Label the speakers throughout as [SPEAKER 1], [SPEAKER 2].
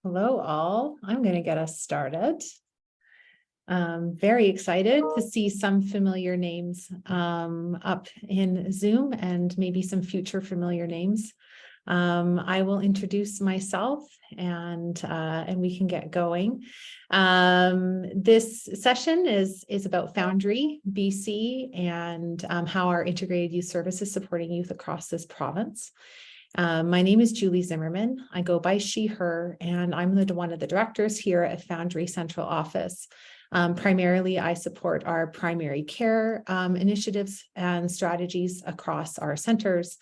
[SPEAKER 1] Hello, all. I'm going to get us started. Very excited to see some familiar names up in Zoom and maybe some future familiar names. I will introduce myself and we can get going. This session is about Foundry BC and how our integrated youth service is supporting youth across this province. My name is Julie Zimmerman. I go by she, her, and I'm one of the directors here at Foundry Central Office. Primarily, I support our primary care initiatives and strategies across our centers,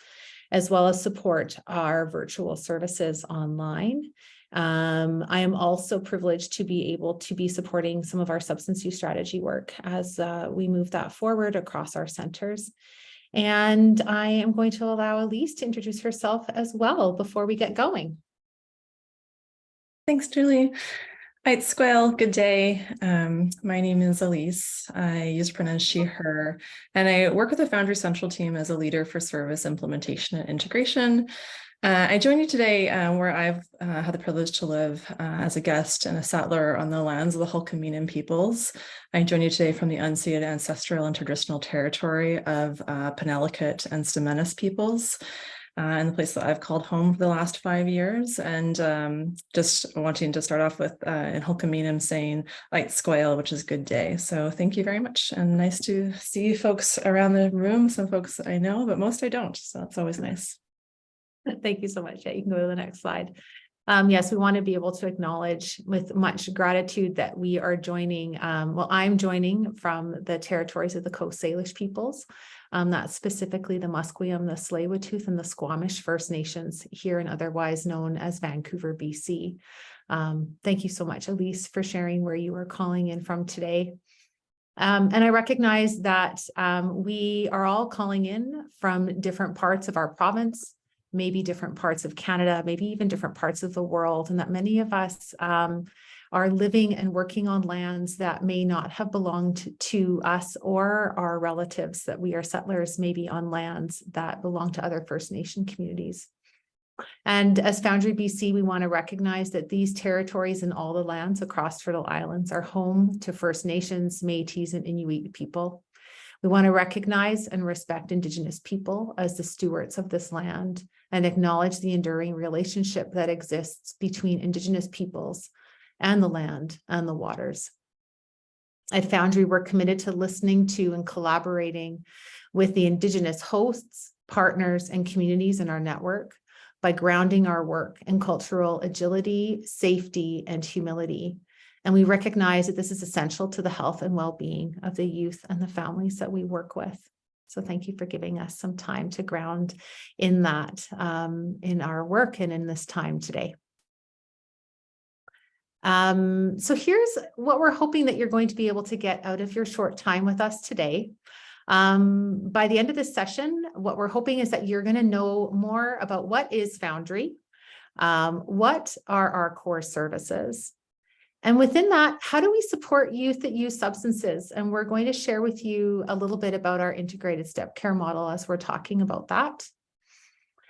[SPEAKER 1] as well as support our virtual services online. I am also privileged to be able to be supporting some of our substance use strategy work as we move that forward across our centers. And I am going to allow Elise to introduce herself as well before we get going.
[SPEAKER 2] Thanks, Julie. Hi, Squale. Good day. My name is Elise. I use pronoun she, her, and I work with the Foundry Central team as a leader for service implementation and integration. I join you today where I've had the privilege to live as a guest and a settler on the lands of the Hulkaminam peoples. I join you today from the unceded ancestral and traditional territory of Penelakut and Stamenis peoples, and the place that I've called home for the last 5 years. And just wanting to start off with in Hulkaminam saying "Light Squale," which is good day. So thank you very much, and nice to see folks around the room. Some folks I know, but most I don't. So that's always nice.
[SPEAKER 1] Thank you so much. Yeah, you can go to the next slide. Yes, we want to be able to acknowledge with much gratitude that we are joining. I'm joining from the territories of the Coast Salish peoples. That's specifically the Musqueam, the Tsleil-Waututh, and the Squamish First Nations here and otherwise known as Vancouver, BC. Thank you so much, Elise, for sharing where you are calling in from today. And I recognize that we are all calling in from different parts of our province, maybe different parts of Canada, maybe even different parts of the world, and that many of us are living and working on lands that may not have belonged to us or our relatives, that we are settlers maybe on lands that belong to other First Nation communities. And as Foundry BC, we want to recognize that these territories and all the lands across Fertile Islands are home to First Nations, Métis, and Inuit people. We want to recognize and respect Indigenous people as the stewards of this land and acknowledge the enduring relationship that exists between Indigenous peoples and the land and the waters. At Foundry, we're committed to listening to and collaborating with the Indigenous hosts, partners, and communities in our network by grounding our work in cultural agility, safety, and humility. And we recognize that this is essential to the health and well-being of the youth and the families that we work with. So thank you for giving us some time to ground in that, in our work and in this time today. So here's what we're hoping that you're going to be able to get out of your short time with us today. By the end of this session, what we're hoping is that you're going to know more about what is Foundry, what are our core services, and within that, how do we support youth that use substances? And we're going to share with you a little bit about our integrated step care model as we're talking about that.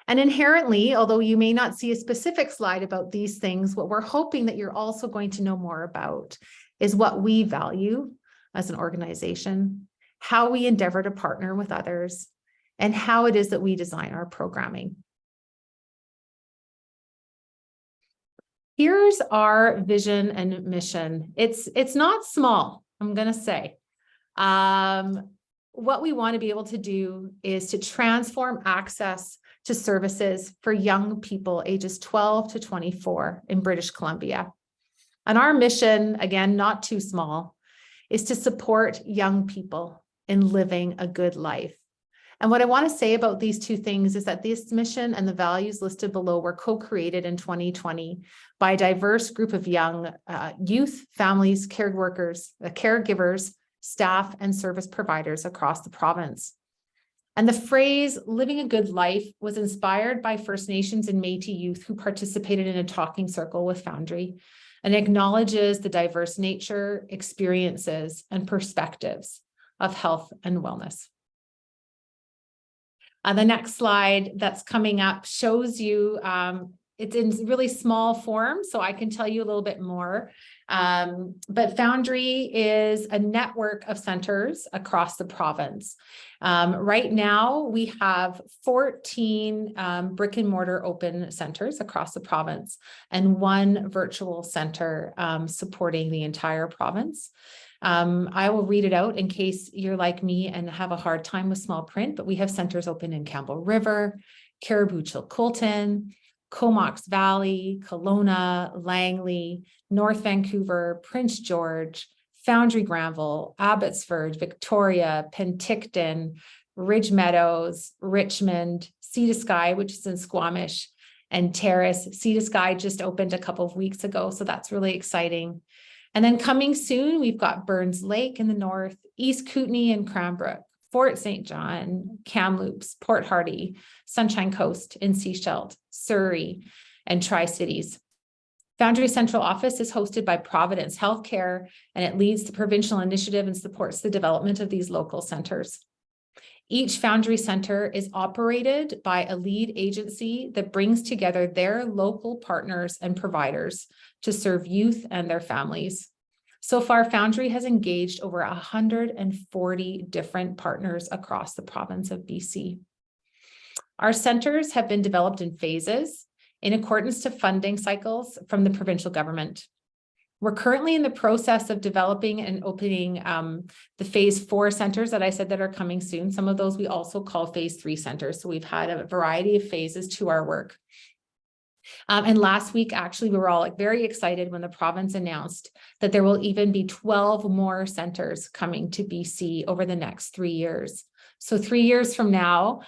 [SPEAKER 1] And inherently, although you may not see a specific slide about these things, what we're hoping that you're also going to know more about is what we value as an organization, how we endeavor to partner with others, and how it is that we design our programming. Here's our vision and mission. It's not small, I'm going to say. What we want to be able to do is to transform access to services for young people ages 12 to 24 in British Columbia. And our mission, again, not too small, is to support young people in living a good life. And what I want to say about these two things is that this mission and the values listed below were co-created in 2020 by a diverse group of young youth, families, caregivers, staff, and service providers across the province. And the phrase living a good life was inspired by First Nations and Métis youth who participated in a talking circle with Foundry and acknowledges the diverse nature, experiences, and perspectives of health and wellness. The next slide that's coming up shows you it's in really small form, so I can tell you a little bit more. But Foundry is a network of centers across the province. Right now, we have 14 brick and mortar open centers across the province and 1 virtual center supporting the entire province. I will read it out in case you're like me and have a hard time with small print, but we have centers open in Campbell River, Caribou Chilcotin, Comox Valley, Kelowna, Langley, North Vancouver, Prince George, Foundry Granville, Abbotsford, Victoria, Penticton, Ridge Meadows, Richmond, Sea to Sky, which is in Squamish, and Terrace. Sea to Sky just opened a couple of weeks ago, so that's really exciting. And then coming soon, we've got Burns Lake in the north, East Kootenay and Cranbrook, Fort St. John, Kamloops, Port Hardy, Sunshine Coast, and Sechelt, Surrey, and Tri-Cities. Foundry Central Office is hosted by Providence Healthcare, and it leads the provincial initiative and supports the development of these local centers. Each Foundry Center is operated by a lead agency that brings together their local partners and providers to serve youth and their families. So far, Foundry has engaged over 140 different partners across the province of BC. Our centers have been developed in phases in accordance to funding cycles from the provincial government. We're currently in the process of developing and opening the phase 4 centers that I said that are coming soon. Some of those we also call phase 3 centers. So we've had a variety of phases to our work. And last week, actually, we were all very excited when the province announced that there will even be 12 more centers coming to BC over the next 3 years. So 3 years from now,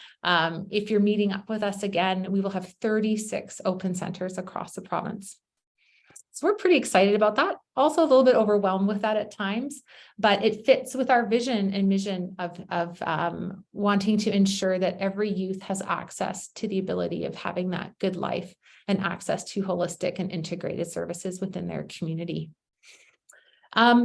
[SPEAKER 1] if you're meeting up with us again, we will have 36 open centers across the province. So we're pretty excited about that. Also a little bit overwhelmed with that at times, but it fits with our vision and mission of wanting to ensure that every youth has access to the ability of having that good life and access to holistic and integrated services within their community.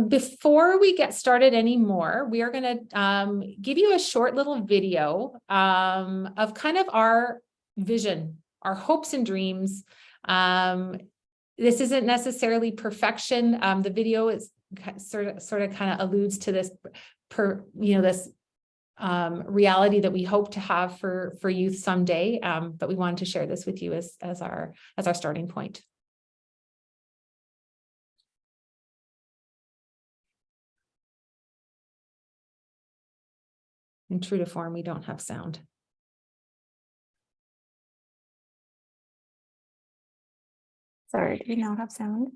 [SPEAKER 1] Before we get started anymore, we are going to give you a short little video of kind of our vision, our hopes and dreams. This isn't necessarily perfection. The video is sort of kind of alludes to this reality that we hope to have for youth someday. But we wanted to share this with you as our starting point. And true to form, we don't have sound.
[SPEAKER 3] Sorry, do you not have sound?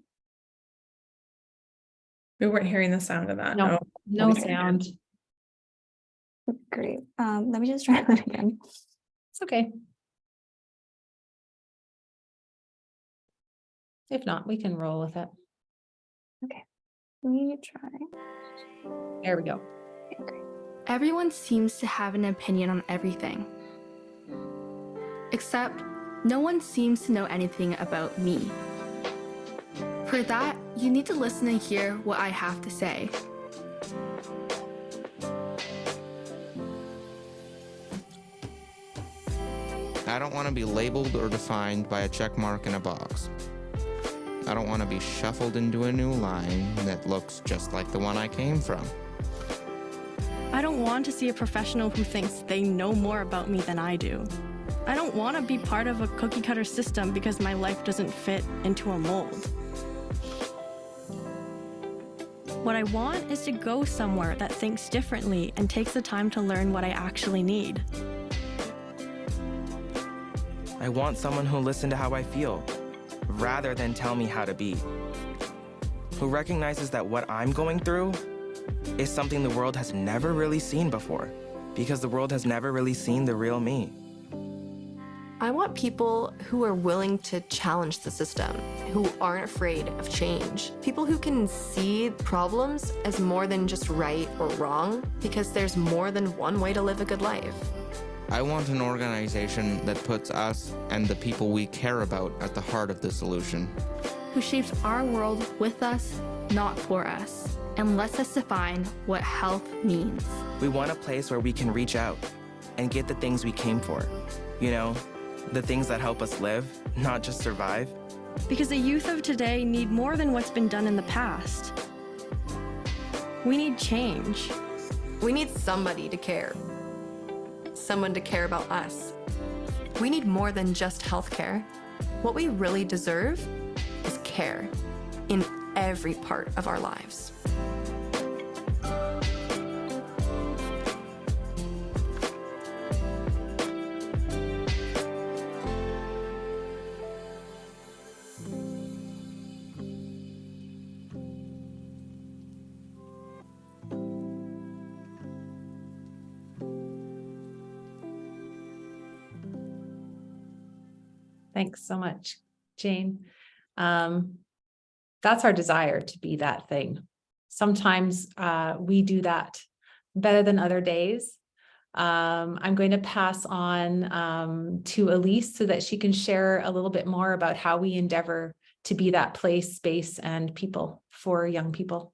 [SPEAKER 2] We weren't hearing the sound of that.
[SPEAKER 1] No, no sound.
[SPEAKER 3] Great. Let me just try that again.
[SPEAKER 1] It's okay. If not, we can roll with it.
[SPEAKER 3] Okay, let me try.
[SPEAKER 1] There we go.
[SPEAKER 3] Okay, great.
[SPEAKER 4] Everyone seems to have an opinion on everything. Except, no one seems to know anything about me. For that, you need to listen and hear what I have to say.
[SPEAKER 5] I don't want to be labeled or defined by a check mark in a box. I don't want to be shuffled into a new line that looks just like the one I came from.
[SPEAKER 6] I don't want to see a professional who thinks they know more about me than I do. I don't want to be part of a cookie-cutter system because my life doesn't fit into a mold. What I want is to go somewhere that thinks differently and takes the time to learn what I actually need.
[SPEAKER 7] I want someone who'll listen to how I feel, rather than tell me how to be. Who recognizes that what I'm going through is something the world has never really seen before, because the world has never really seen the real me.
[SPEAKER 8] I want people who are willing to challenge the system, who aren't afraid of change. People who can see problems as more than just right or wrong, because there's more than one way to live a good life.
[SPEAKER 5] I want an organization that puts us and the people we care about at the heart of the solution.
[SPEAKER 4] Who shapes our world with us, not for us, and lets us define what health means.
[SPEAKER 7] We want a place where we can reach out and get the things we came for. You know, the things that help us live, not just survive.
[SPEAKER 6] Because the youth of today need more than what's been done in the past. We need change.
[SPEAKER 8] We need somebody to care. Someone to care about us. We need more than just healthcare. What we really deserve is care in every part of our lives.
[SPEAKER 1] Thanks so much, Jane. That's our desire to be that thing. Sometimes we do that better than other days. I'm going to pass on to Elise so that she can share a little bit more about how we endeavor to be that place, space, and people for young people.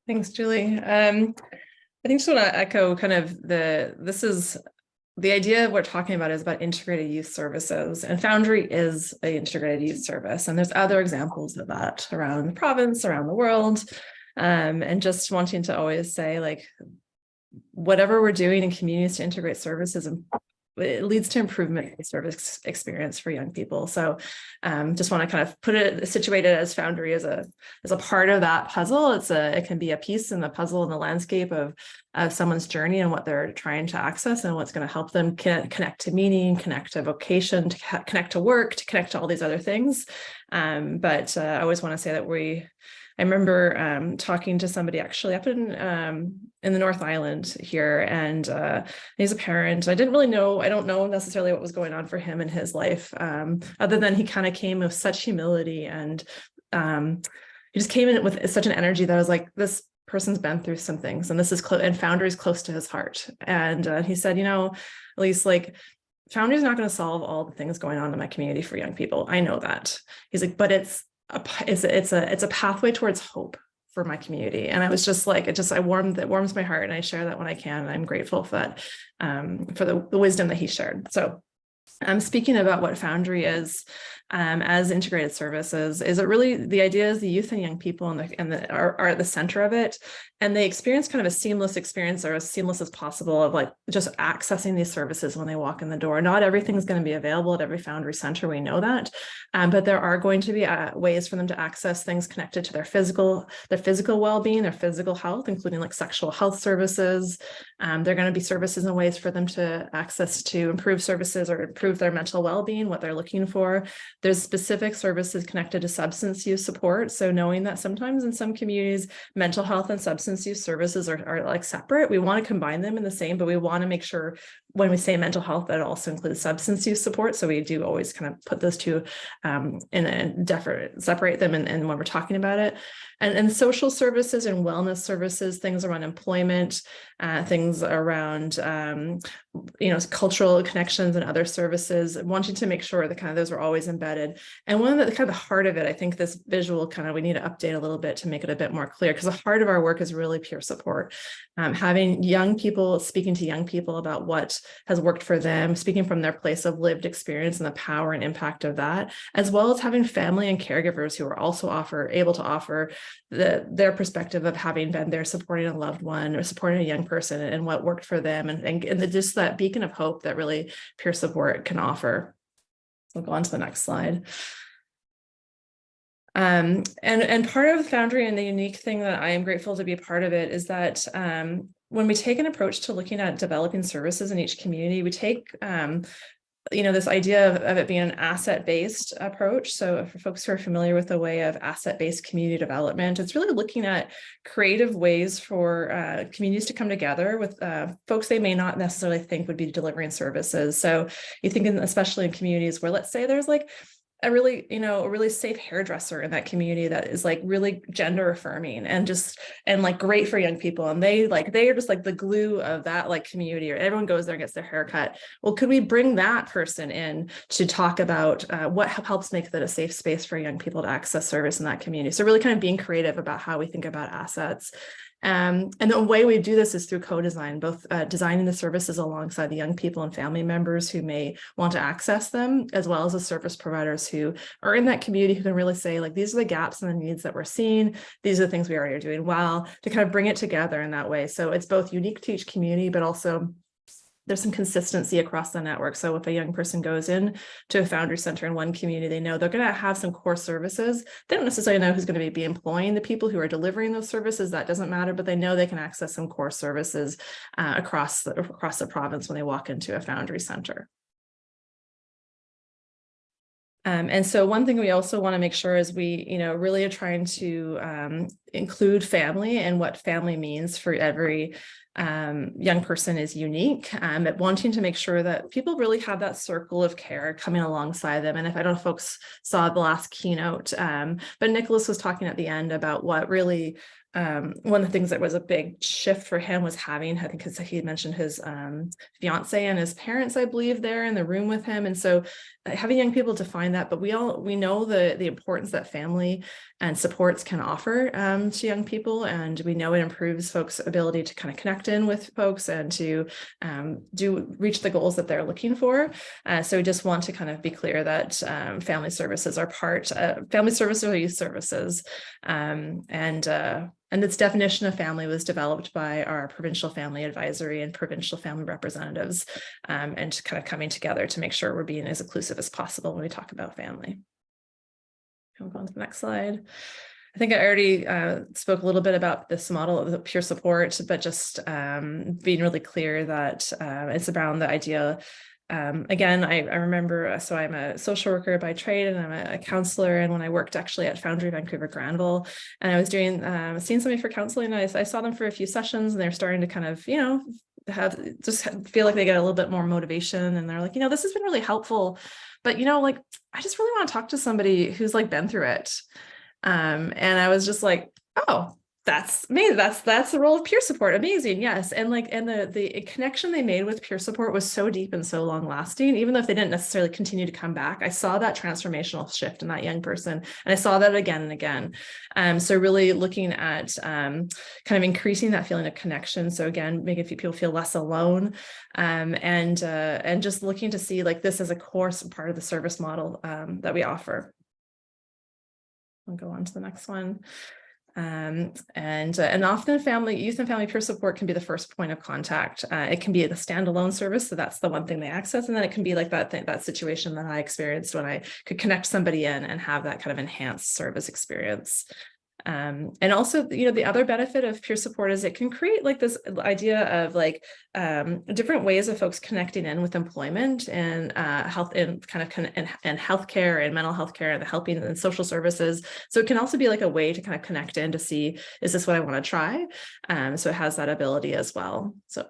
[SPEAKER 2] Thanks, Julie. I think just want to echo kind of the idea we're talking about is about integrated youth services, and Foundry is an integrated youth service. And there's other examples of that around the province, around the world. And just wanting to always say, like, whatever we're doing in communities to integrate services, it leads to improvement in service experience for young people. So just want to kind of put it situated as Foundry as a part of that puzzle. It can be a piece in the puzzle in the landscape of someone's journey and what they're trying to access and what's going to help them connect to meaning, connect to vocation, to connect to work, to connect to all these other things. But I always want to say that I remember talking to somebody actually up in the North Island here, and he's a parent. I don't know necessarily what was going on for him in his life, other than he kind of came with such humility, and he just came in with such an energy that I was like, this person's been through some things, and this is and Foundry is close to his heart. And he said, Elise, like, Foundry is not going to solve all the things going on in my community for young people. I know that. He's like, but it's a pathway towards hope for my community. And I was just like, it warms my heart, and I share that when I can. And I'm grateful for that, for the wisdom that he shared. So I'm speaking about what Foundry is as integrated services. Is it really, the idea is the youth and young people are at the center of it, and they experience kind of a seamless experience, or as seamless as possible, of like just accessing these services when they walk in the door. Not everything's going to be available at every Foundry center, we know that, but there are going to be ways for them to access things connected to their physical well-being, their physical health, including like sexual health services. There are going to be services and ways for them to access to improve services or improve their mental well-being, what they're looking for. There's specific services connected to substance use support. So knowing that sometimes in some communities, mental health and substance use services are like separate. We want to combine them in the same, but we want to make sure when we say mental health, that also includes substance use support. So we do always kind of put those two separate them and when we're talking about it. And social services and wellness services, things around employment, things around cultural connections and other services, wanting to make sure that kind of those are always embedded. And one of the kind of the heart of it, I think this visual we need to update a little bit to make it a bit more clear, because the heart of our work is really peer support. Having young people speaking to young people about what has worked for them, speaking from their place of lived experience and the power and impact of that, as well as having family and caregivers who are also able to offer their perspective of having been there supporting a loved one or supporting a young person and what worked for them, and just that beacon of hope that really peer support can offer. So we'll go on to the next slide. And part of Foundry, and the unique thing that I am grateful to be a part of it, is that when we take an approach to looking at developing services in each community, we take this idea of it being an asset-based approach. So for folks who are familiar with the way of asset-based community development, it's really looking at creative ways for communities to come together with folks they may not necessarily think would be delivering services. So you think especially in communities where, let's say, there's like a really safe hairdresser in that community that is like really gender affirming and like great for young people, and they are just like the glue of that like community, or everyone goes there and gets their hair cut. Well, could we bring that person in to talk about what helps make that a safe space for young people to access service in that community? So really kind of being creative about how we think about assets. And the way we do this is through co-design, both designing the services alongside the young people and family members who may want to access them, as well as the service providers who are in that community who can really say, like, these are the gaps and the needs that we're seeing. These are the things we already are doing well, to kind of bring it together in that way. So it's both unique to each community, but also there's some consistency across the network. So if a young person goes in to a Foundry Center in one community, they know they're going to have some core services. They don't necessarily know who's going to be employing the people who are delivering those services. That doesn't matter, but they know they can access some core services across the province when they walk into a Foundry Center. And so one thing we also want to make sure is we, really are trying to include family, and what family means for every young person is unique, at wanting to make sure that people really have that circle of care coming alongside them. And if I don't know if folks saw the last keynote, but Nicholas was talking at the end about what really one of the things that was a big shift for him was having, I think, because he had mentioned his fiance and his parents, I believe, there in the room with him. And so having young people define that, but we know the importance that family and supports can offer to young people. And we know it improves folks' ability to kind of connect in with folks and to reach the goals that they're looking for. So we just want to kind of be clear that family services are family services are youth services. And this definition of family was developed by our provincial family advisory and provincial family representatives, and kind of coming together to make sure we're being as inclusive as possible when we talk about family. I'll go on to the next slide. I think I already spoke a little bit about this model of the peer support, but just being really clear that it's around the idea. Again, I remember, so I'm a social worker by trade, and I'm a counselor. And when I worked actually at Foundry Vancouver Granville, and I was doing, seeing somebody for counseling, I saw them for a few sessions, and they're starting to kind of, feel like they get a little bit more motivation. And they're like, this has been really helpful, but I just really want to talk to somebody who's like been through it. And I was just like, oh, that's amazing. That's the role of peer support. Amazing. Yes. And the connection they made with peer support was so deep and so long lasting, even though if they didn't necessarily continue to come back. I saw that transformational shift in that young person. And I saw that again and again. So really looking at kind of increasing that feeling of connection. So again, making people feel less alone, and just looking to see like this as a core part of the service model that we offer. I'll go on to the next one. And often youth and family peer support can be the first point of contact. It can be the standalone service, so that's the one thing they access, and then it can be like that situation that I experienced when I could connect somebody in and have that kind of enhanced service experience. And also, the other benefit of peer support is it can create like this idea of like different ways of folks connecting in with employment and health and and healthcare and mental health care and the helping and social services. So it can also be like a way to kind of connect in to see, is this what I want to try? So it has that ability as well. So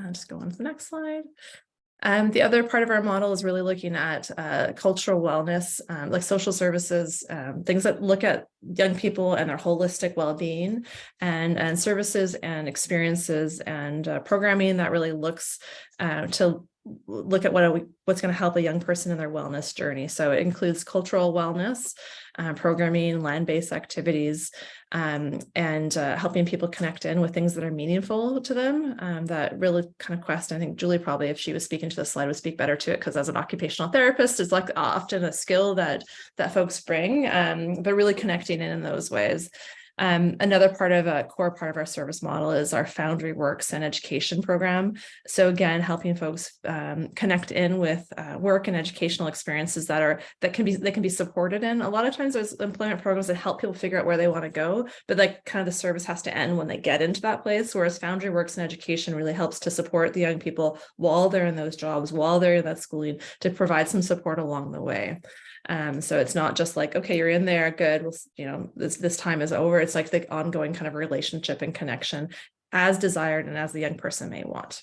[SPEAKER 2] I'll just go on to the next slide. The other part of our model is really looking at cultural wellness, like social services, things that look at young people and their holistic well-being, and services and experiences and programming that really looks to look at what's going to help a young person in their wellness journey. So it includes cultural wellness, programming, land-based activities, and helping people connect in with things that are meaningful to them, that really kind of quest. I think Julie probably, if she was speaking to the slide, would speak better to it, because as an occupational therapist, it's like often a skill that folks bring, but really connecting in those ways. Another core part of our service model is our Foundry Works and Education program. So again, helping folks connect in with work and educational experiences that can be supported in. A lot of times there's employment programs that help people figure out where they want to go, but like kind of the service has to end when they get into that place. Whereas Foundry Works and Education really helps to support the young people while they're in those jobs, while they're in that schooling, to provide some support along the way. So it's not just like, okay, you're in there, good, well, this time is over. It's like the ongoing kind of relationship and connection as desired and as the young person may want.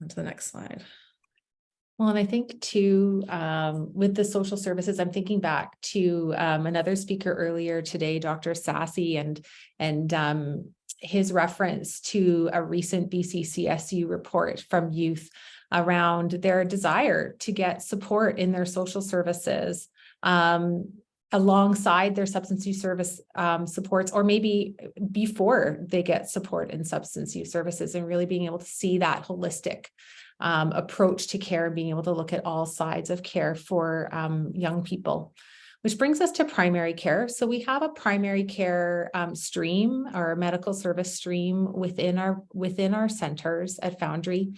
[SPEAKER 2] On to the next slide.
[SPEAKER 1] Well, and I think too, with the social services, I'm thinking back to another speaker earlier today, Dr. Sassy, and his reference to a recent BC CSU report from youth around their desire to get support in their social services. alongside their substance use service supports, or maybe before they get support in substance use services, and really being able to see that holistic approach to care, and being able to look at all sides of care for young people. Which brings us to primary care. So we have a primary care stream, or a medical service stream within our centers at Foundry.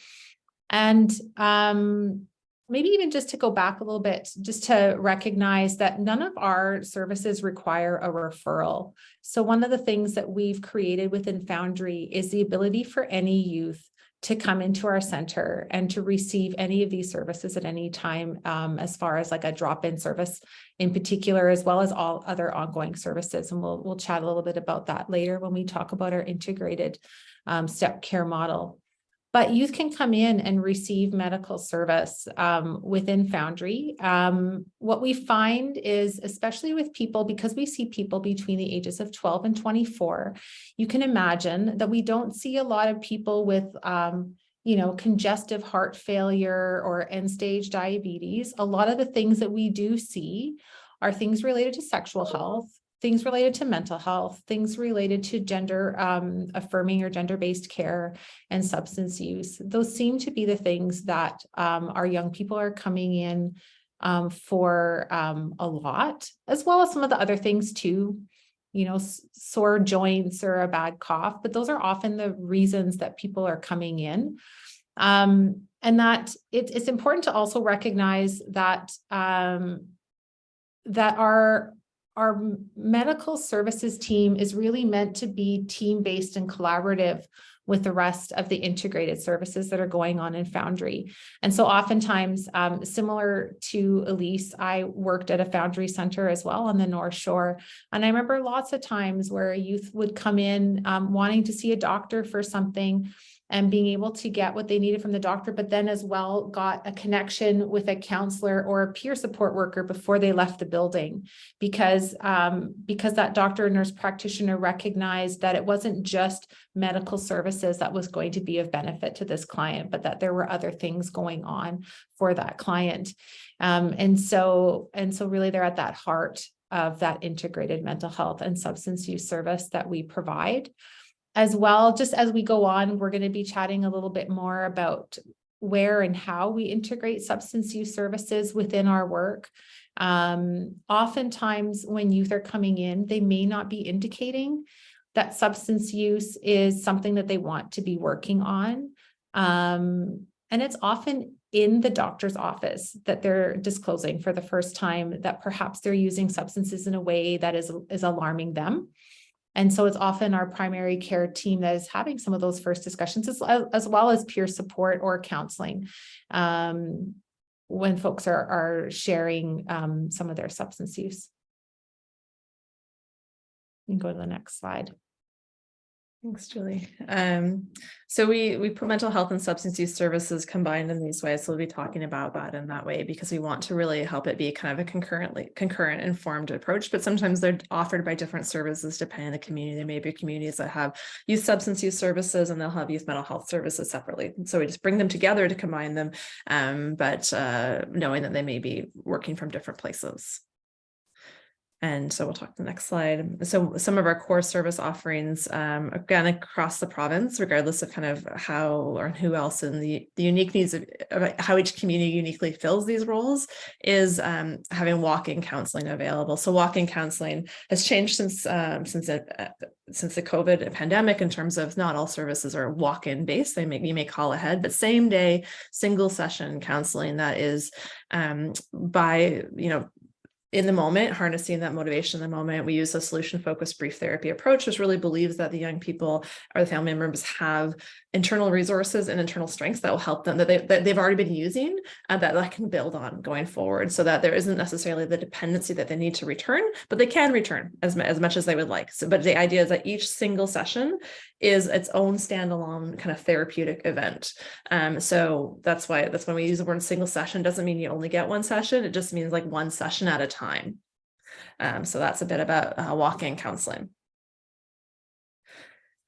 [SPEAKER 1] And maybe even just to go back a little bit, just to recognize that none of our services require a referral. So one of the things that we've created within Foundry is the ability for any youth to come into our center and to receive any of these services at any time, as far as like a drop-in service in particular, as well as all other ongoing services. And we'll chat a little bit about that later when we talk about our integrated step care model. But youth can come in and receive medical service within Foundry. What we find is, especially with people, because we see people between the ages of 12 and 24, you can imagine that we don't see a lot of people with, congestive heart failure or end-stage diabetes. A lot of the things that we do see are things related to sexual health, things related to mental health, things related to gender affirming or gender-based care, and substance use. Those seem to be the things that our young people are coming in for a lot, as well as some of the other things too, sore joints or a bad cough, but those are often the reasons that people are coming in. And that it's important to also recognize that that our medical services team is really meant to be team-based and collaborative with the rest of the integrated services that are going on in Foundry. And so oftentimes, similar to Elise, I worked at a Foundry center as well on the North Shore. And I remember lots of times where a youth would come in wanting to see a doctor for something, and being able to get what they needed from the doctor, but then as well got a connection with a counselor or a peer support worker before they left the building, because that doctor or nurse practitioner recognized that it wasn't just medical services that was going to be of benefit to this client, but that there were other things going on for that client. And so really they're at that heart of that integrated mental health and substance use service that we provide. As well, just as we go on, we're going to be chatting a little bit more about where and how we integrate substance use services within our work. Oftentimes when youth are coming in, they may not be indicating that substance use is something that they want to be working on. And it's often in the doctor's office that they're disclosing for the first time that perhaps they're using substances in a way that is alarming them. And so it's often our primary care team that is having some of those first discussions, as well as peer support or counseling, when folks are sharing some of their substance use. You can go to the next slide.
[SPEAKER 2] Thanks, Julie. So we put mental health and substance use services combined in these ways. So we'll be talking about that in that way, because we want to really help it be kind of a concurrent informed approach, but sometimes they're offered by different services depending on the community. There may be communities that have youth substance use services and they'll have youth mental health services separately. So we just bring them together to combine them, but knowing that they may be working from different places. And so we'll talk the next slide. So some of our core service offerings, again, across the province, regardless of kind of how or who else in the unique needs of how each community uniquely fills these roles, is having walk-in counseling available. So walk-in counseling has changed since the COVID pandemic, in terms of not all services are walk-in based. You may call ahead, but same day, single session counseling that is by, in the moment, harnessing that motivation in the moment. We use a solution-focused brief therapy approach, which really believes that the young people or the family members have internal resources and internal strengths that will help them, that they've already been using, that can build on going forward, so that there isn't necessarily the dependency that they need to return, but they can return as much as they would like. So, but the idea is that each single session is its own standalone kind of therapeutic event. So that's when we use the word single session. Doesn't mean you only get one session. It just means like one session at a time. So that's a bit about walk-in counseling.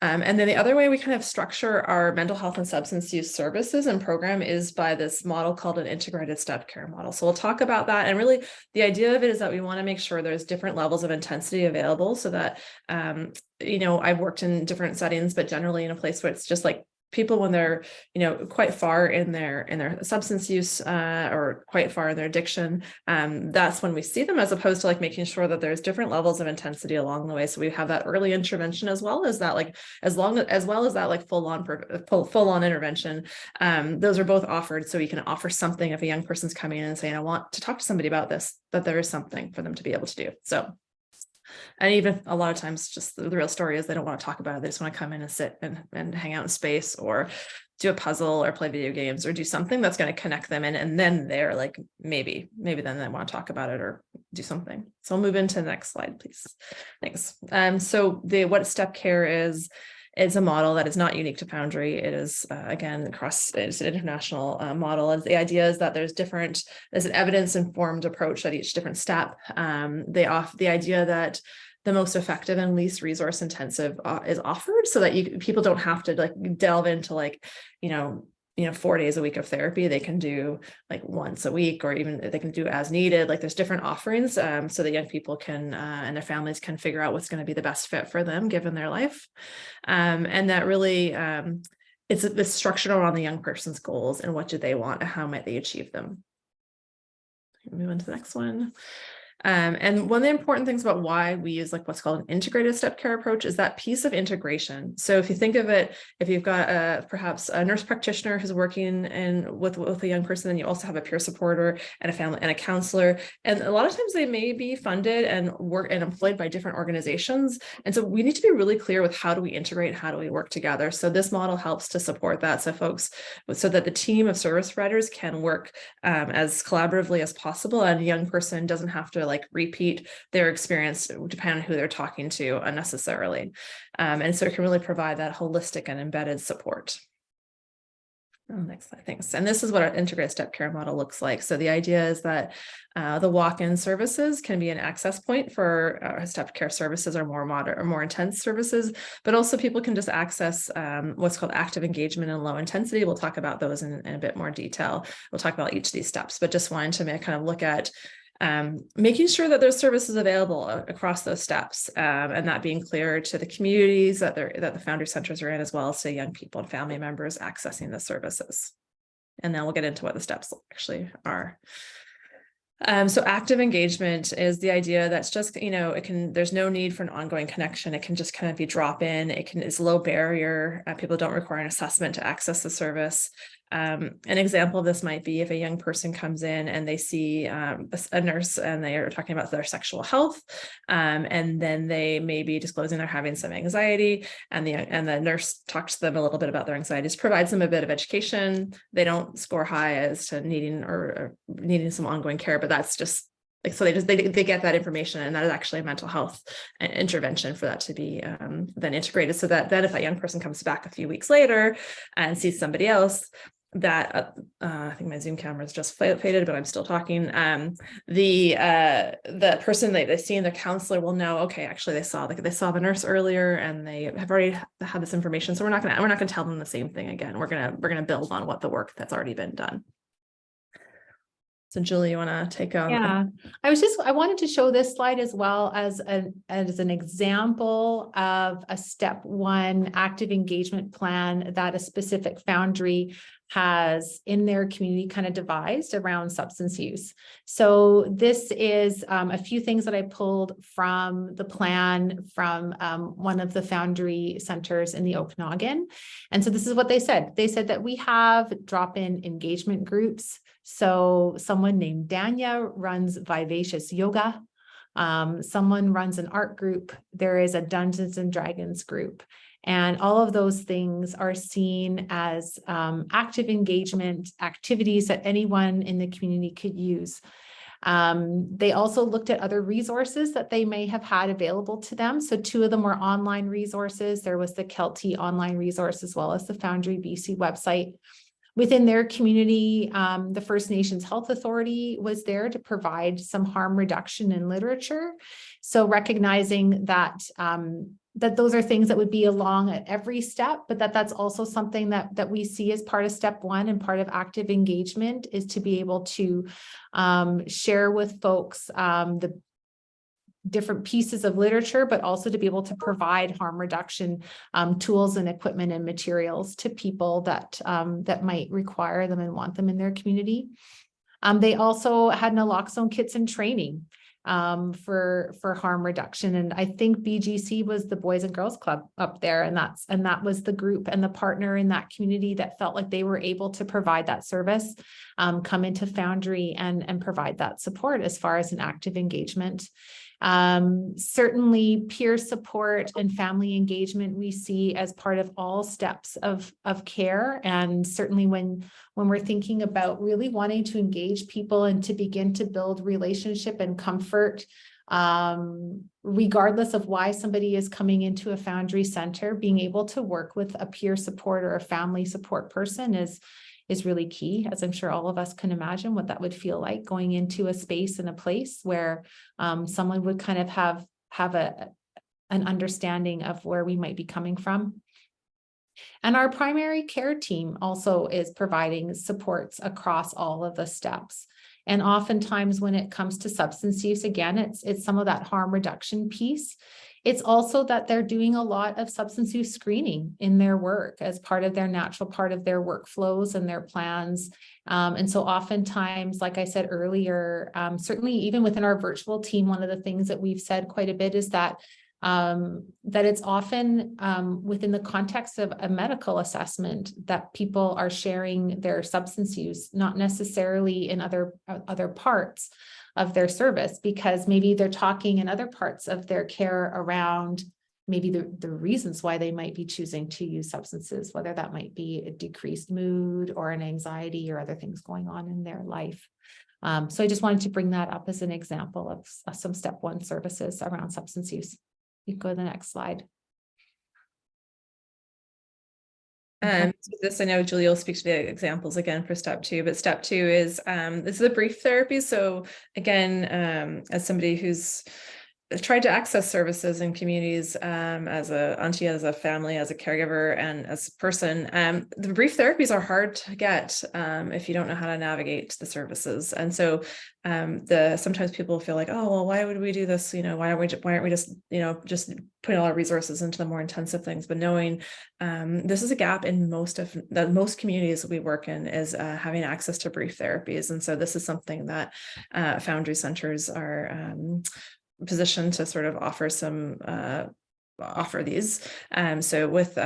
[SPEAKER 2] And then the other way we kind of structure our mental health and substance use services and program is by this model called an integrated step care model. So we'll talk about that. And really the idea of it is that we want to make sure there's different levels of intensity available so that, I've worked in different settings, but generally in a place where it's just like people when they're, quite far in their substance use or quite far in their addiction, that's when we see them, as opposed to like making sure that there's different levels of intensity along the way. So we have that early intervention as well as that, like as well as that like full on intervention. Those are both offered. So you can offer something if a young person's coming in and saying, I want to talk to somebody about this, that there is something for them to be able to do. So. And even a lot of times just the real story is they don't want to talk about it. They just want to come in and sit and hang out in space or do a puzzle or play video games or do something that's going to connect them in. And then they're like, maybe then they want to talk about it or do something. So I'll move into the next slide, please. Thanks. So what step care is a model that is not unique to Foundry. It is, again, it's an international model. And the idea is that there's an evidence-informed approach at each different step. The idea that the most effective and least resource intensive is offered so that people don't have to like delve into like, 4 days a week of therapy. They can do like once a week, or even they can do as needed. Like there's different offerings so that young people can and their families can figure out what's going to be the best fit for them given their life. And that really it's structured around the young person's goals and what do they want and how might they achieve them. Move on to the next one. And one of the important things about why we use like what's called an integrated step care approach is that piece of integration. So if you think of it, if you've got perhaps a nurse practitioner who's working with a young person, then you also have a peer supporter and a family and a counselor. And a lot of times they may be funded and work and employed by different organizations. And so we need to be really clear with how do we integrate, how do we work together. So this model helps to support that. So that the team of service providers can work as collaboratively as possible, and a young person doesn't have to like repeat their experience depending on who they're talking to unnecessarily. And so it can really provide that holistic and embedded support. Next slide, thanks. And this is what our integrated step care model looks like. So the idea is that the walk-in services can be an access point for step care services or more moderate or more intense services, but also people can just access what's called active engagement and low intensity. We'll talk about those in a bit more detail. We'll talk about each of these steps, but just wanted to kind of look at making sure that there's services available across those steps, and that being clear to the communities that the Foundry centers are in, as well as to young people and family members accessing the services. And then we'll get into what the steps actually are. So active engagement is the idea that's just, there's no need for an ongoing connection. It can just kind of be drop in. It's low barrier. People don't require an assessment to access the service. An example of this might be if a young person comes in and they see a nurse and they are talking about their sexual health, and then they may be disclosing they're having some anxiety, and the nurse talks to them a little bit about their anxieties, provides them a bit of education. They don't score high as to needing some ongoing care, but that's just like, so they get that information, and that is actually a mental health intervention for that to be then integrated, so that then if that young person comes back a few weeks later and sees somebody else, that I think my Zoom camera is just faded, but I'm still talking. The person that they see in the counselor will know, okay, actually they saw the nurse earlier, and they have already had this information. So we're not gonna tell them the same thing again. We're gonna build on what the work that's already been done. So Julie, you want to take on?
[SPEAKER 1] Yeah, I wanted to show this slide as well as an example of a step 1 active engagement plan that a specific Foundry has in their community kind of devised around substance use. So this is a few things that I pulled from the plan from one of the Foundry centers in the Okanagan. And so this is what they said. They said that we have drop-in engagement groups. So someone named Danya runs Vivacious Yoga. Someone runs an art group. There is a Dungeons and Dragons group. And all of those things are seen as active engagement activities that anyone in the community could use. They also looked at other resources that they may have had available to them. So 2 of them were online resources. There was the Kelty online resource, as well as the Foundry BC website. Within their community, the First Nations Health Authority was there to provide some harm reduction in literature. So recognizing that that those are things that would be along at every step, but that's also something that we see as part of step one and part of active engagement, is to be able to share with folks the different pieces of literature, but also to be able to provide harm reduction tools and equipment and materials to people that might require them and want them in their community. They also had naloxone kits and training for harm reduction. And I think BGC was the Boys and Girls Club up there. And that was the group and the partner in that community that felt like they were able to provide that service, come into Foundry and provide that support as far as an active engagement. Certainly peer support and family engagement we see as part of all steps of care. And certainly when we're thinking about really wanting to engage people and to begin to build relationship and comfort, regardless of why somebody is coming into a Foundry center, being able to work with a peer support or a family support person is really key, as I'm sure all of us can imagine what that would feel like, going into a space and a place where someone would kind of have an understanding of where we might be coming from. And our primary care team also is providing supports across all of the steps. And oftentimes when it comes to substance use, again, it's some of that harm reduction piece. It's also that they're doing a lot of substance use screening in their work as part of their natural part of their workflows and their plans. And so oftentimes, like I said earlier, certainly even within our virtual team, one of the things that we've said quite a bit is that it's often within the context of a medical assessment that people are sharing their substance use, not necessarily in other parts of their service, because maybe they're talking in other parts of their care around maybe the reasons why they might be choosing to use substances, whether that might be a decreased mood or an anxiety or other things going on in their life. So I just wanted to bring that up as an example of some step one services around substance use. You can go to the next slide.
[SPEAKER 2] So this, I know Julie will speak to the examples again for step two, but step two is this is a brief therapy. So again, as somebody who's tried to access services in communities as a auntie, as a family, as a caregiver, and as a person, the brief therapies are hard to get if you don't know how to navigate the services. And so sometimes people feel like, oh, well, why would we do this? Why aren't we just, just putting all our resources into the more intensive things? But knowing this is a gap in most communities that we work in, is having access to brief therapies. And so this is something that Foundry centers are positioned to sort of offer these. So with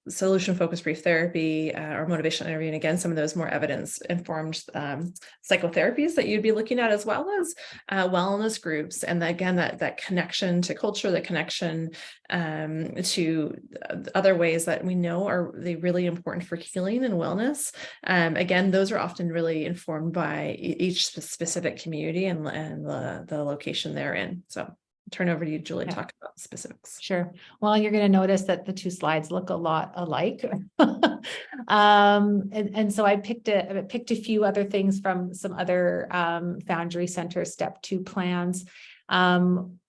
[SPEAKER 2] solution-focused brief therapy or motivational interviewing, again, some of those more evidence-informed psychotherapies that you'd be looking at, as well as wellness groups. And again, that connection to culture, the connection to other ways that we know are really important for healing and wellness. Again, those are often really informed by each specific community and the location they're in. So turn over to you, Julie, to talk about the specifics.
[SPEAKER 1] Sure. Well, you're going to notice that the two slides look a lot alike. And so I picked a few other things from some other Foundry Center step two plans. One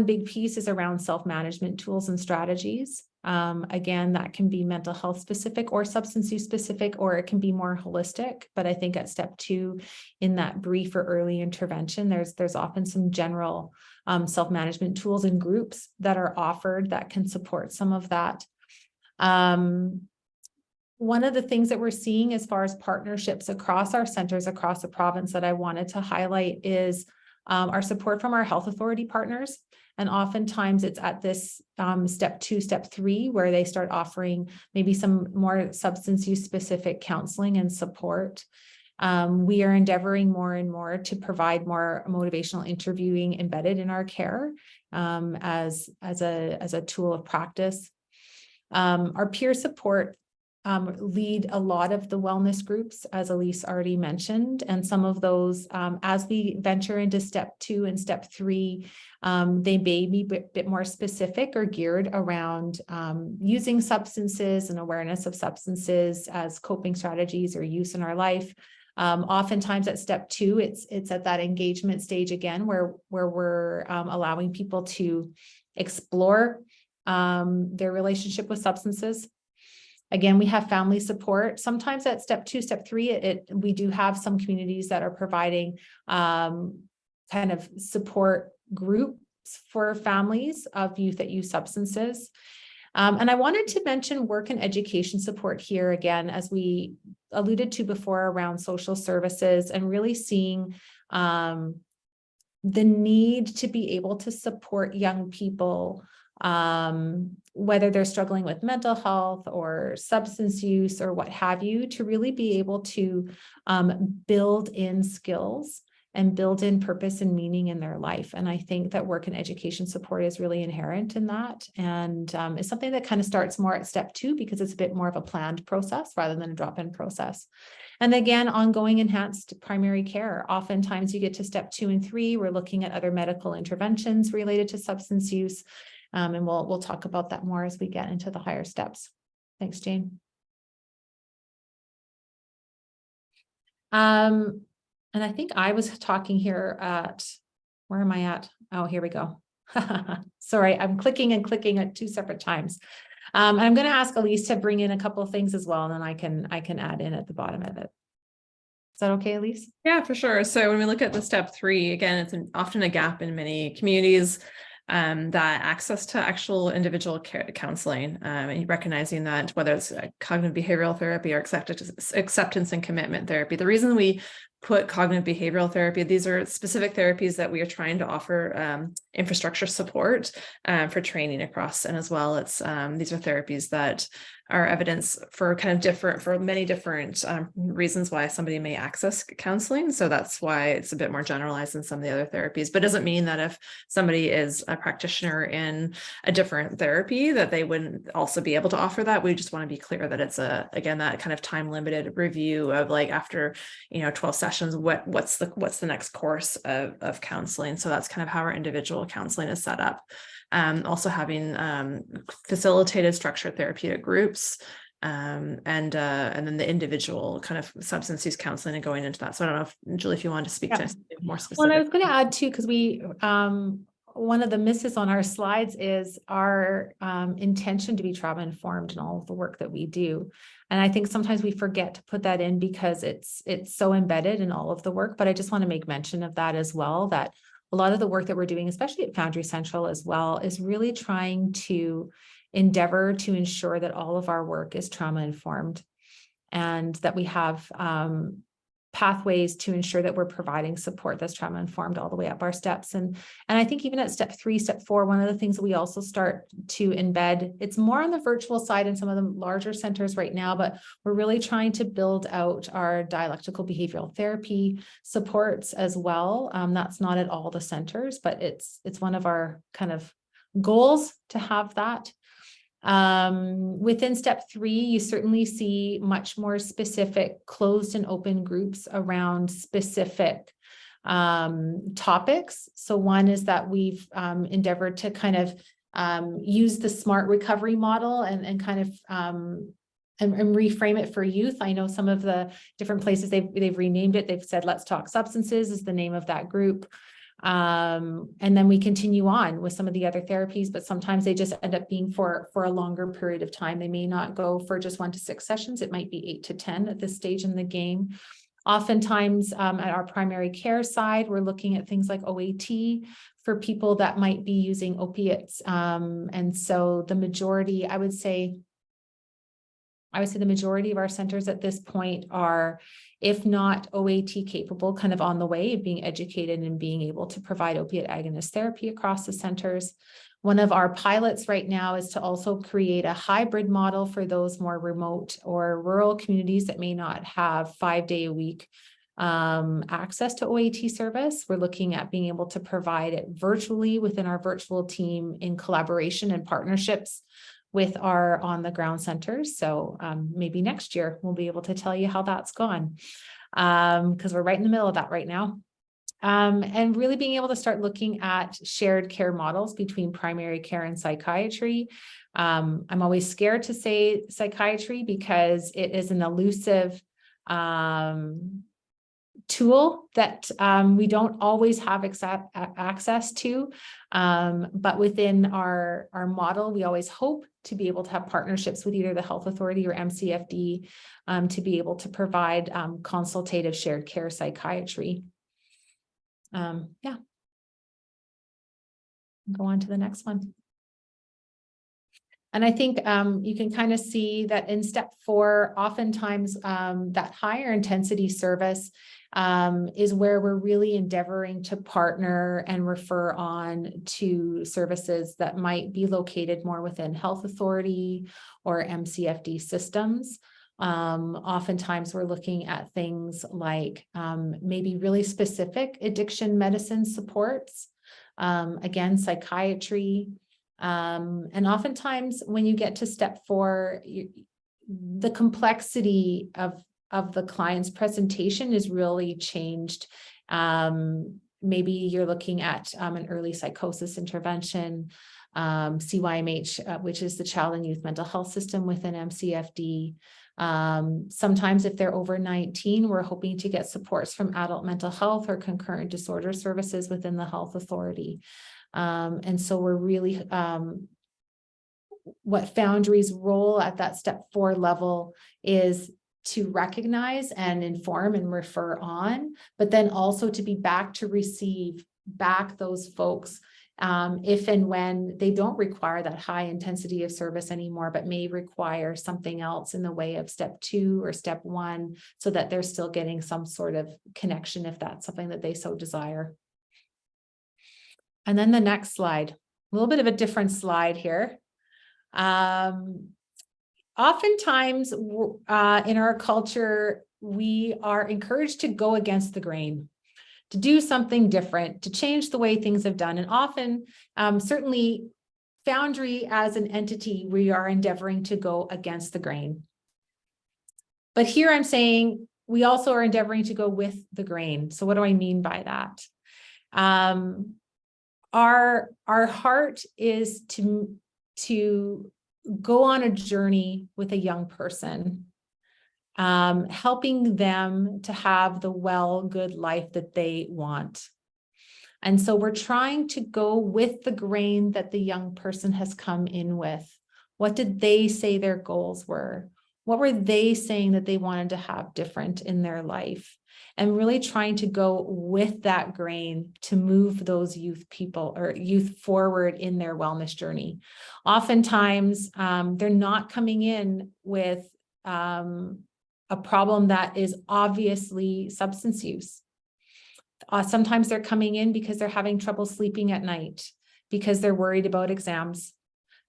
[SPEAKER 1] big piece is around self-management tools and strategies. Again, that can be mental health specific or substance use specific, or it can be more holistic. But I think at step two, in that brief or early intervention, there's often some general self-management tools and groups that are offered that can support some of that. One of the things that we're seeing as far as partnerships across our centers across the province that I wanted to highlight is our support from our health authority partners. And oftentimes it's at this step two, step three, where they start offering maybe some more substance use specific counseling and support. We are endeavoring more and more to provide more motivational interviewing embedded in our care as a tool of practice. Our peer support lead a lot of the wellness groups, as Elise already mentioned, and some of those, as we venture into step two and step three, they may be a bit more specific or geared around using substances and awareness of substances as coping strategies or use in our life. Oftentimes at step two, it's at that engagement stage again, where we're allowing people to explore their relationship with substances. Again, we have family support. Sometimes at step 2, step 3, we do have some communities that are providing kind of support groups for families of youth that use substances. And I wanted to mention work and education support here again, as we alluded to before, around social services and really seeing the need to be able to support young people, whether they're struggling with mental health or substance use or what have you, to really be able to build in skills and build in purpose and meaning in their life. And I think that work and education support is really inherent in that. And it's something that kind of starts more at step 2 because it's a bit more of a planned process rather than a drop-in process. And again, ongoing enhanced primary care. Oftentimes you get to step 2 and 3, we're looking at other medical interventions related to substance use. And we'll talk about that more as we get into the higher steps. Thanks, Jane. And I think I was talking here at, where am I at? Oh, here we go. Sorry, I'm clicking and clicking at 2 separate times. I'm going to ask Elise to bring in a couple of things as well, and then I can add in at the bottom of it. Is that okay, Elise?
[SPEAKER 2] Yeah, for sure. So when we look at the step 3, again, it's often a gap in many communities. That access to actual individual counseling, and recognizing that whether it's cognitive behavioral therapy or acceptance and commitment therapy. The reason we put cognitive behavioral therapy, these are specific therapies that we are trying to offer infrastructure support for training across, and as well, it's these are therapies that are evidence for many different reasons why somebody may access counseling. So that's why it's a bit more generalized than some of the other therapies, but doesn't mean that if somebody is a practitioner in a different therapy that they wouldn't also be able to offer that. We just want to be clear that it's again, that kind of time limited review of like after, 12 sessions, what's the next course of counseling. So that's kind of how our individual counseling is set up. Also having facilitated structured therapeutic groups, and then the individual kind of substance use counseling and going into that. So I don't know if Julie, if you wanted to speak to something more specific.
[SPEAKER 1] Well, I was going to add too, because we one of the misses on our slides is our intention to be trauma informed in all of the work that we do. And I think sometimes we forget to put that in because it's so embedded in all of the work. But I just want to make mention of that as well, that a lot of the work that we're doing, especially at Foundry Central as well, is really trying to endeavor to ensure that all of our work is trauma informed and that we have pathways to ensure that we're providing support that's trauma informed all the way up our steps. And I think even at step 3, step 4, one of the things that we also start to embed, it's more on the virtual side in some of the larger centers right now, but we're really trying to build out our dialectical behavioral therapy supports as well. That's not at all the centers, but it's one of our kind of goals to have that. Within step 3, you certainly see much more specific closed and open groups around specific topics. So one is that we've endeavored to kind of use the SMART recovery model and kind of and reframe it for youth. I know some of the different places they've renamed it. They've said, let's talk substances is the name of that group. And then we continue on with some of the other therapies, but sometimes they just end up being for a longer period of time. They may not go for just 1 to 6 sessions. It might be 8 to 10 at this stage in the game. Oftentimes at our primary care side, we're looking at things like OAT for people that might be using opiates. And so the majority, I would say the majority of our centers at this point are, if not OAT capable, kind of on the way of being educated and being able to provide opiate agonist therapy across the centers. One of our pilots right now is to also create a hybrid model for those more remote or rural communities that may not have 5-day-a-week access to OAT service. We're looking at being able to provide it virtually within our virtual team in collaboration and partnerships with our on the ground centers. So maybe next year we'll be able to tell you how that's gone, because we're right in the middle of that right now. And really being able to start looking at shared care models between primary care and psychiatry. I'm always scared to say psychiatry because it is an elusive tool that we don't always have access to, but within our model, we always hope to be able to have partnerships with either the health authority or MCFD to be able to provide consultative shared care psychiatry. Yeah. Go on to the next one. And I think you can kind of see that in step 4, oftentimes that higher intensity service is where we're really endeavoring to partner and refer on to services that might be located more within health authority or MCFD systems. Oftentimes we're looking at things like maybe really specific addiction medicine supports, again, psychiatry. And oftentimes when you get to step 4, the complexity of the client's presentation is really changed. Maybe you're looking at an early psychosis intervention, CYMH, which is the child and youth mental health system within MCFD. Sometimes if they're over 19, we're hoping to get supports from adult mental health or concurrent disorder services within the health authority. And so we're really, what Foundry's role at that step 4 level is to recognize and inform and refer on, but then also to be back to receive back those folks if and when they don't require that high intensity of service anymore, but may require something else in the way of step 2 or step 1, so that they're still getting some sort of connection if that's something that they so desire. And then the next slide, a little bit of a different slide here. Oftentimes in our culture, we are encouraged to go against the grain, to do something different, to change the way things have done. And often, certainly Foundry as an entity, we are endeavoring to go against the grain. But here I'm saying we also are endeavoring to go with the grain. So what do I mean by that? Our heart is to go on a journey with a young person, helping them to have the good life that they want. And so we're trying to go with the grain that the young person has come in with. What did they say their goals were? What were they saying that they wanted to have different in their life? And really trying to go with that grain to move those youth forward in their wellness journey. Oftentimes, they're not coming in with a problem that is obviously substance use. Sometimes they're coming in because they're having trouble sleeping at night, because they're worried about exams.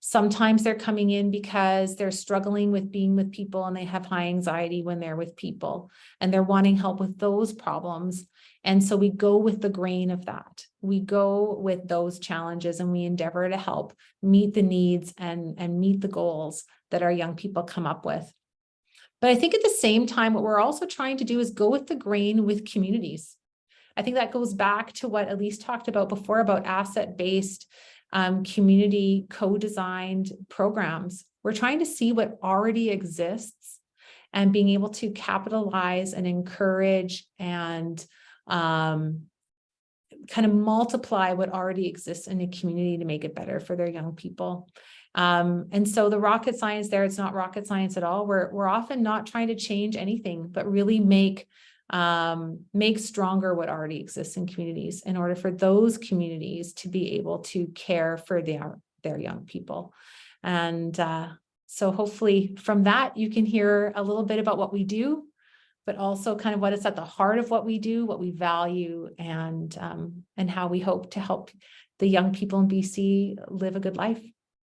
[SPEAKER 1] Sometimes they're coming in because they're struggling with being with people and they have high anxiety when they're with people and they're wanting help with those problems. And so we go with the grain of that. We go with those challenges and we endeavor to help meet the needs and meet the goals that our young people come up with. But I think at the same time, what we're also trying to do is go with the grain with communities. I think that goes back to what Elise talked about before about asset-based community co-designed programs. We're trying to see what already exists and being able to capitalize and encourage and kind of multiply what already exists in a community to make it better for their young people. And so the rocket science there, it's not rocket science at all. We're often not trying to change anything, but really make stronger what already exists in communities in order for those communities to be able to care for their young people. And so hopefully from that, you can hear a little bit about what we do, but also kind of what is at the heart of what we do, what we value, and how we hope to help the young people in BC live a good life.